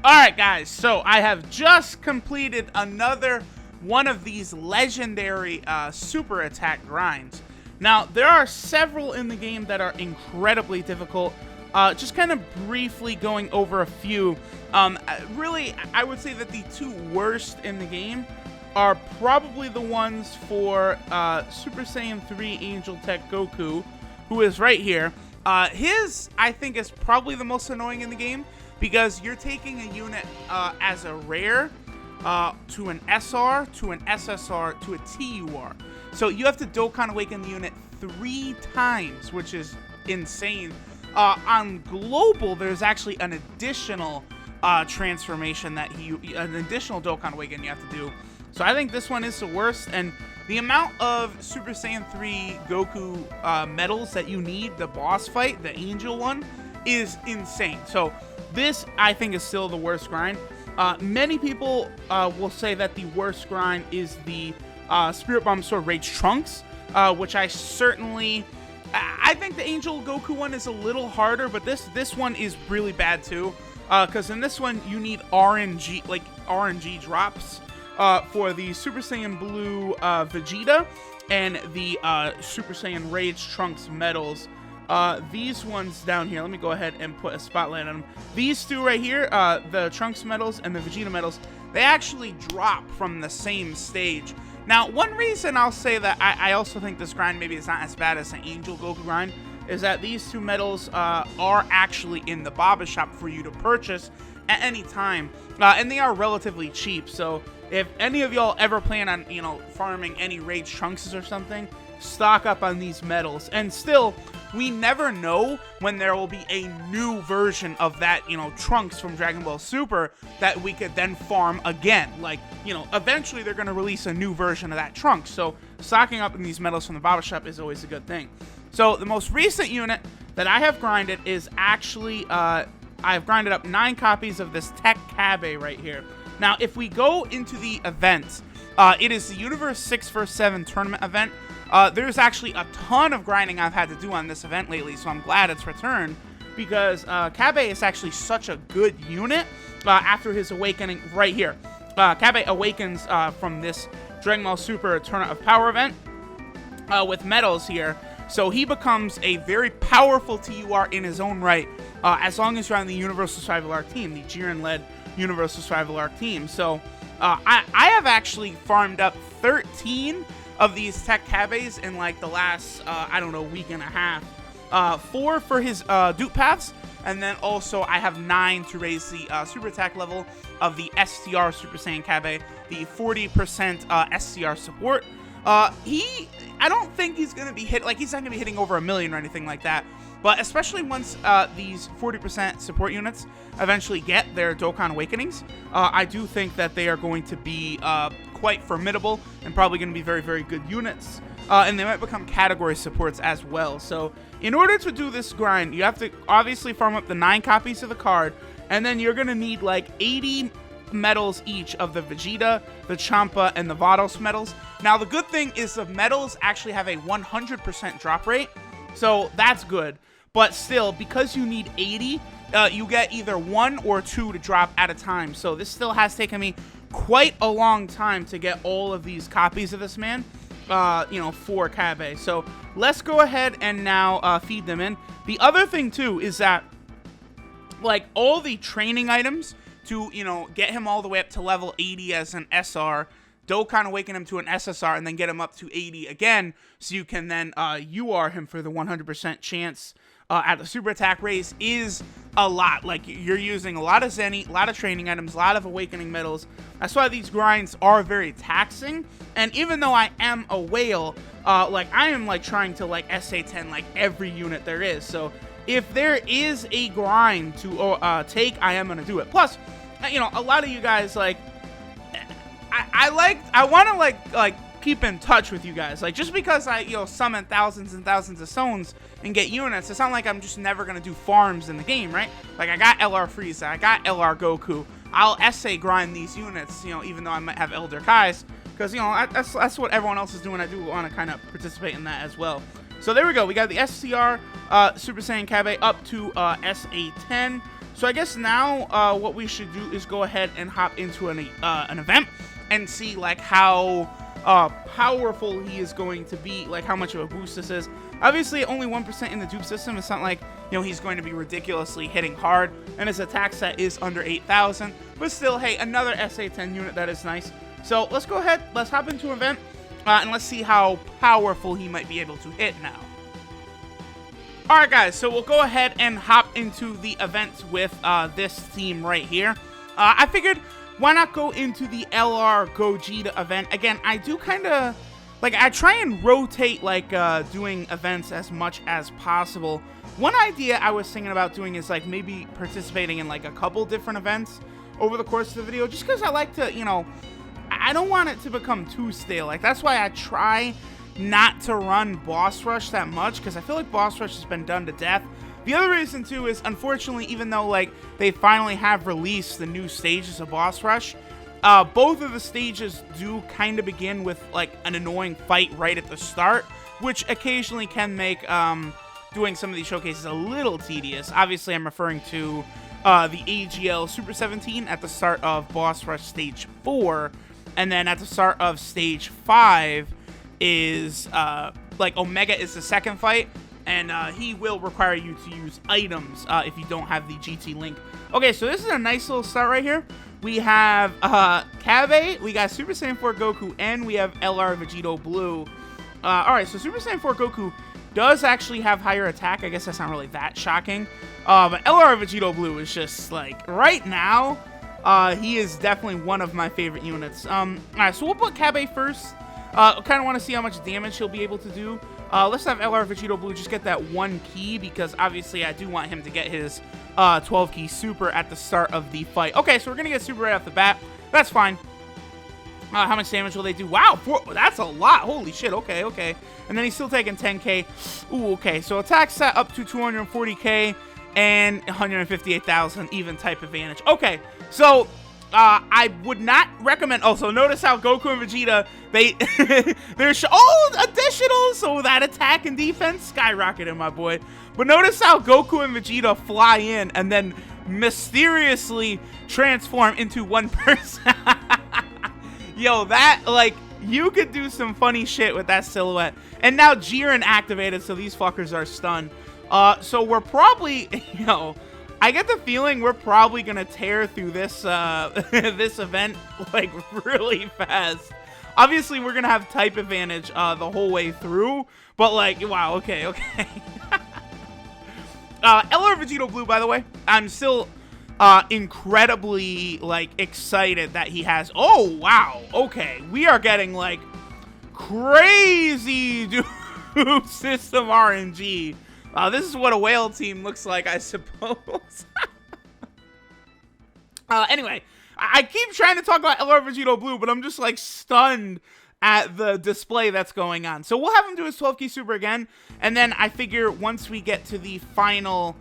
Alright guys, so I have just completed another one of these legendary super attack grinds. Now, there are several in the game that are incredibly difficult. Just kind of briefly going over a few. Really, I would say that the two worst in the game are probably the ones for Super Saiyan 3 Angel Tech Goku, who is right here. His, I think, is probably the most annoying in the game, because you're taking a unit as a rare to an SR, to an SSR, to a TUR. So you have to Dokkan Awaken the unit 3 times, which is insane. On Global, there's actually an additional transformation that an additional Dokkan Awaken you have to do. So I think this one is the worst, and the amount of Super Saiyan 3 Goku medals that you need, the boss fight, the Angel one, is insane. So this, I think, is still the worst grind. Many people will say that the worst grind is the Spirit Bomb Sword Rage Trunks, which I certainly... I think the Angel Goku one is a little harder, but this one is really bad too. Because in this one, you need RNG drops for the Super Saiyan Blue Vegeta and the Super Saiyan Rage Trunks medals. These ones down here, let me go ahead and put a spotlight on them. These two right here, the Trunks medals and the Vegeta medals, they actually drop from the same stage. Now, one reason I'll say that I also think this grind maybe is not as bad as the Angel Goku grind is that these two medals are actually in the Baba shop for you to purchase at any time, and they are relatively cheap. So if any of y'all ever plan on, you know, farming any Rage Trunkses or something, stock up on these medals. And still, we never know when there will be a new version of that, you know, Trunks from Dragon Ball Super that we could then farm again. Like, you know, eventually they're going to release a new version of that Trunks. So stocking up in these medals from the Baba shop is always a good thing. So the most recent unit that I have grinded is actually, I've grinded up 9 copies of this TEQ CABBA right here. Now, if we go into the event, it is the Universe 6 vs 7 tournament event. There's actually a ton of grinding I've had to do on this event lately, so I'm glad it's returned, because CABBA is actually such a good unit after his awakening right here. CABBA awakens from this Dragon Ball Super Tournament of Power event with medals here, so he becomes a very powerful TUR in his own right, as long as you're on the Universal Survival Arc team, the Jiren-led Universal Survival Arc team. So I have actually farmed up 13 of these TEQ CABBAs in like the last, I don't know, week and a half. 4 for his dupe paths, and then also I have 9 to raise the super attack level of the STR Super Saiyan CABBA, the 40% STR support. I don't think he's going to be hit, like, he's not going to be hitting over 1 million or anything like that, but especially once these 40% support units eventually get their Dokkan Awakenings, I do think that they are going to be quite formidable and probably going to be very, very good units. And they might become category supports as well. So in order to do this grind, you have to obviously farm up the 9 copies of the card, and then you're going to need like 80 medals each of the Vegeta, the Champa, and the Vados medals. Now, the good thing is the medals actually have a 100% drop rate, so that's good. But still, because you need 80, you get either 1 or 2 to drop at a time. So this still has taken me quite a long time to get all of these copies of this man, you know, for CABBA. So let's go ahead and now feed them in. The other thing, too, is that, like, all the training items to, you know, get him all the way up to level 80 as an SR, Dokkan Awaken him to an SSR, and then get him up to 80 again, so you can then UR him for the 100% chance at the super attack raise, is a lot. Like, you're using a lot of Zenny, a lot of training items, a lot of awakening medals. That's why these grinds are very taxing. And even though I am a whale, like, I am like trying to like SA10 like every unit there is. So if there is a grind to take, I am gonna do it. Plus, you know, a lot of you guys, like, I want to like keep in touch with you guys. Like, just because I, you know, summon thousands and thousands of stones and get units, it's not like I'm just never gonna do farms in the game, right? Like, I got LR Frieza, I got LR Goku. I'll SA grind these units, you know, even though I might have Elder Kais, because, you know, that's what everyone else is doing. I do want to kind of participate in that as well. So there we go. We got the STR Super Saiyan CABBA up to SA10. So I guess now what we should do is go ahead and hop into an event and see like how powerful he is going to be, like how much of a boost this is. Obviously, only 1% in the dupe system. It's not like, you know, he's going to be ridiculously hitting hard, and his attack set is under 8,000. But still, hey, another SA-10 unit, that is nice. So let's go ahead, let's hop into an event, and let's see how powerful he might be able to hit now. Alright guys, so we'll go ahead and hop into the events with this team right here. I figured, why not go into the LR Gogeta event? Again, I do kind of, like, I try and rotate, like, doing events as much as possible. One idea I was thinking about doing is, like, maybe participating in, like, a couple different events over the course of the video, just because I like to, you know, I don't want it to become too stale. Like, that's why I try not to run Boss Rush that much, because I feel like Boss Rush has been done to death. The other reason, too, is, unfortunately, even though, like, they finally have released the new stages of Boss Rush, both of the stages do kind of begin with, like, an annoying fight right at the start, which occasionally can make doing some of these showcases a little tedious. Obviously, I'm referring to the AGL Super 17 at the start of Boss Rush Stage 4, and then at the start of Stage 5 is, like, Omega is the second fight, and he will require you to use items if you don't have the GT Link. Okay, so this is a nice little start right here. We have Cabba, we got Super Saiyan 4 Goku, and we have LR Vegito Blue. Alright, so Super Saiyan 4 Goku does actually have higher attack. I guess that's not really that shocking. But LR Vegito Blue is just, like, right now, he is definitely one of my favorite units. Alright, so we'll put Cabba first. I kind of want to see how much damage he'll be able to do. Let's have LR Vegito Blue just get that 1 key, because obviously I do want him to get his 12 key super at the start of the fight. Okay, so we're going to get super right off the bat. That's fine. How much damage will they do? Wow, that's a lot. Holy shit, okay, okay. And then he's still taking 10k. Ooh, okay, so attack set up to 240k and 158,000 even type advantage. Okay, so I would not recommend. Also, notice how Goku and Vegeta, they're additional, so that attack and defense skyrocketed, my boy. But notice how Goku and Vegeta fly in and then mysteriously transform into one person. Yo, that, like, you could do some funny shit with that silhouette. And now Jiren activated, so these fuckers are stunned. So we're probably, you know, I get the feeling we're probably gonna tear through this this event, like, really fast. Obviously, we're gonna have type advantage the whole way through, but, like, wow, okay, okay. LR Vegito Blue, by the way, I'm still incredibly, like, excited that he has. Oh, wow, okay, we are getting, like, crazy dupe system RNG. This is what a whale team looks like, I suppose. Anyway, I keep trying to talk about LR Vegito Blue, but I'm just, like, stunned at the display that's going on. So we'll have him do his 12 key super again, and then I figure once we get to the final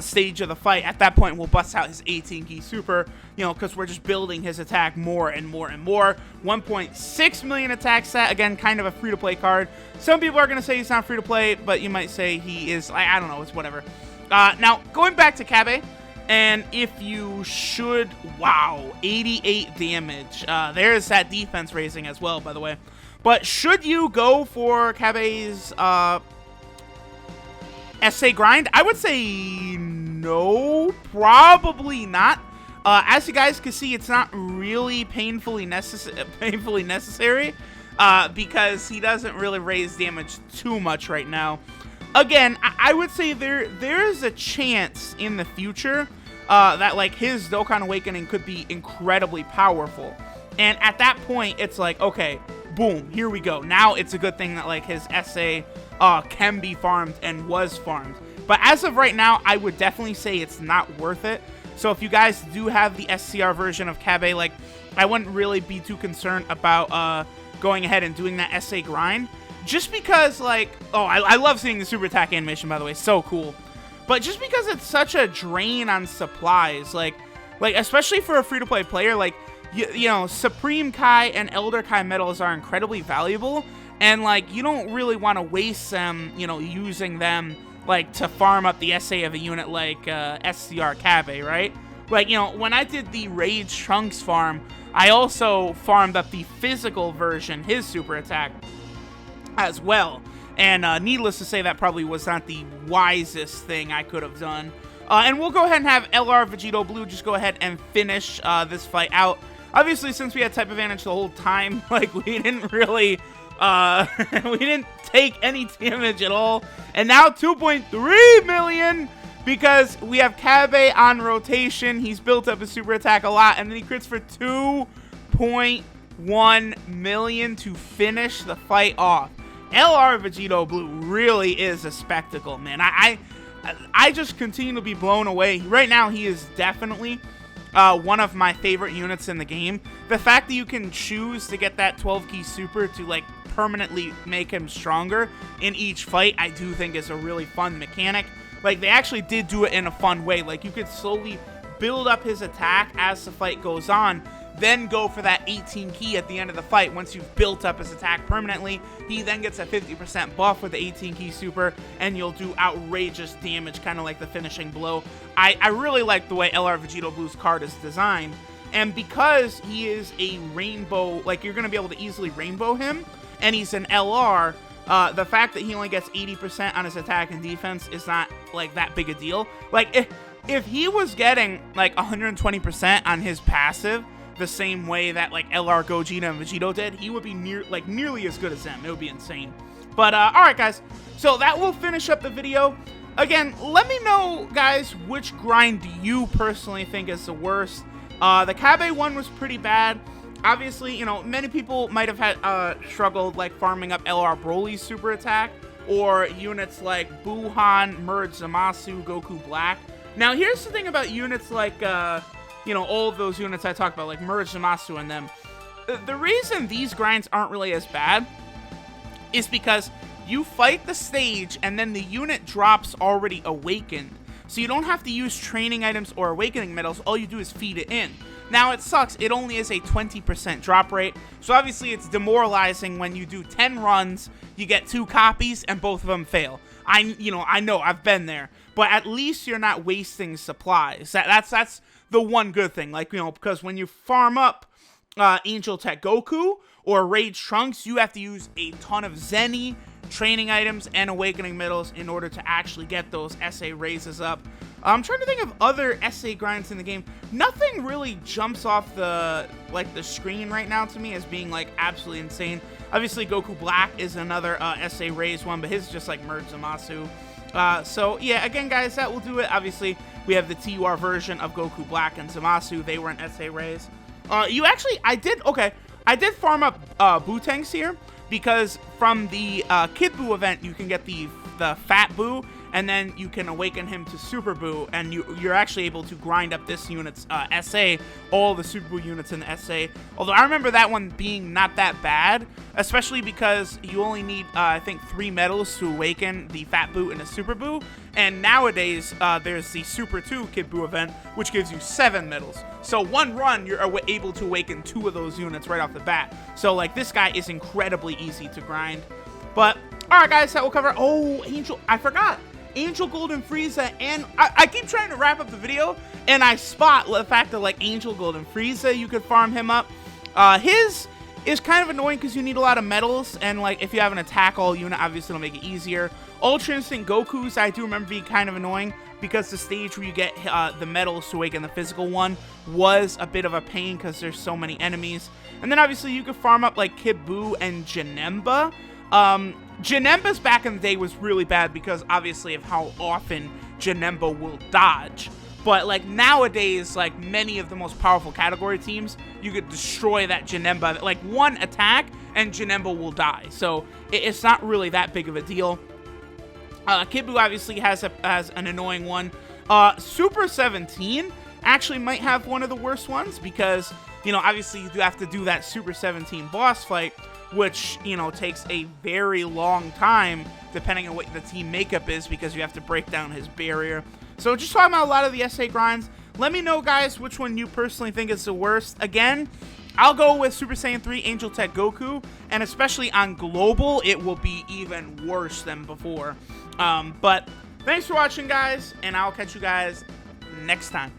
stage of the fight, at that point we'll bust out his 18 key super, you know, because we're just building his attack more and more and more. 1.6 million attack set, again, kind of a free-to-play card. Some people are going to say he's not free-to-play, but you might say he is. I don't know, it's whatever. Now, going back to Cabba, and if you should, wow, 88 damage. There's that defense raising as well, by the way. But should you go for Cabba's SA grind? I would say no, probably not. As you guys can see, it's not really painfully necessary because he doesn't really raise damage too much right now. Again, I would say there is a chance in the future that, like, his Dokkan Awakening could be incredibly powerful. And at that point, it's like, okay, boom, here we go. Now it's a good thing that, like, his SA can be farmed and was farmed. But as of right now, I would definitely say it's not worth it. So if you guys do have the STR version of Cabba, like, I wouldn't really be too concerned about going ahead and doing that SA grind. Just because, like, oh, I love seeing the super attack animation, by the way, so cool. But just because it's such a drain on supplies, like especially for a free-to-play player, like, you know, Supreme Kai and Elder Kai medals are incredibly valuable, and, like, you don't really want to waste them, you know, using them like, to farm up the SA of a unit like STR CABBA, right? Like, you know, when I did the Rage Trunks farm, I also farmed up the physical version, his super attack, as well. And needless to say, that probably was not the wisest thing I could have done. And we'll go ahead and have LR Vegito Blue just go ahead and finish this fight out. Obviously, since we had type advantage the whole time, like, we didn't really, we didn't take any damage at all. And now 2.3 million, because we have CABBA on rotation. He's built up his super attack a lot, and then he crits for 2.1 million to finish the fight off. LR Vegito Blue really is a spectacle, man. I just continue to be blown away. Right now, he is definitely one of my favorite units in the game. The fact that you can choose to get that 12-key super to, like, permanently make him stronger in each fight, I do think is a really fun mechanic. Like, they actually did do it in a fun way. Like, you could slowly build up his attack as the fight goes on, then go for that 18 key at the end of the fight. Once you've built up his attack permanently, he then gets a 50% buff with the 18 key super, and you'll do outrageous damage, kind of like the finishing blow. I really like the way LR Vegito Blue's card is designed, and because he is a rainbow, like, you're going to be able to easily rainbow him, and he's an LR, the fact that he only gets 80% on his attack and defense is not, like, that big a deal. Like, if he was getting, like, 120% on his passive, the same way that, like, LR, Gogeta, and Vegito did, he would be nearly as good as them. It would be insane. But, alright, guys. So, that will finish up the video. Again, let me know, guys, which grind do you personally think is the worst. The CABBA one was pretty bad. Obviously, you know, many people might have had struggled, like, farming up LR Broly's super attack, or units like Buhan, Merge Zamasu, Goku Black. Now, here's the thing about units like, you know, all of those units I talked about, like Merge Zamasu and them. The reason these grinds aren't really as bad is because you fight the stage and then the unit drops already awakened. So you don't have to use training items or awakening medals, all you do is feed it in. Now, it sucks, it only is a 20% drop rate, so obviously it's demoralizing when you do 10 runs, you get 2 copies, and both of them fail. I know, I've been there, but at least you're not wasting supplies. That's the one good thing, like, you know, because when you farm up Angel Tech Goku or Rage Trunks, you have to use a ton of Zenny, training items, and awakening medals in order to actually get those SA raises up. I'm trying to think of other SA grinds in the game. Nothing really jumps off the screen right now to me as being, like, absolutely insane. Obviously, Goku Black is another SA raise one, but his is just like Merge Zamasu. So, yeah, again, guys, that will do it. Obviously, we have the TUR version of Goku Black and Zamasu. They were an SA raise. I did farm up Bootangs here, because from the Kid Buu event, you can get the Fat Buu, and then you can awaken him to Super Buu, and you're actually able to grind up this unit's SA, all the Super Buu units in the SA. Although I remember that one being not that bad, especially because you only need, I think, 3 medals to awaken the Fat Buu and the Super Buu. And nowadays, there's the Super 2 Kid Buu event, which gives you 7 medals. So one run, you're able to awaken 2 of those units right off the bat. So, like, this guy is incredibly easy to grind. But, alright, guys, that will cover... Oh, Angel... I forgot. Angel Golden Frieza, and I keep trying to wrap up the video, and I spot the fact that, like, Angel Golden Frieza, you could farm him up. His is kind of annoying because you need a lot of medals, and, like, if you have an attack all unit, obviously it'll make it easier. Ultra Instinct Goku's, I do remember being kind of annoying, because the stage where you get the medals to awaken the physical one was a bit of a pain because there's so many enemies. And then obviously you could farm up like Kid Buu and Janemba. Janemba's back in the day was really bad because obviously of how often Janemba will dodge. But like nowadays, like many of the most powerful category teams, you could destroy that Janemba, like one attack and Janemba will die. So it's not really that big of a deal. Kid Buu obviously has an annoying one. Super 17 actually might have one of the worst ones because, you know, obviously you do have to do that Super 17 boss fight, which, you know, takes a very long time depending on what the team makeup is because you have to break down his barrier. So just talking about a lot of the SA grinds. Let me know, guys, which one you personally think is the worst. Again, I'll go with Super Saiyan 3 Angel Tech Goku, and especially on Global, it will be even worse than before. But Thanks for watching, guys, and I'll catch you guys next time.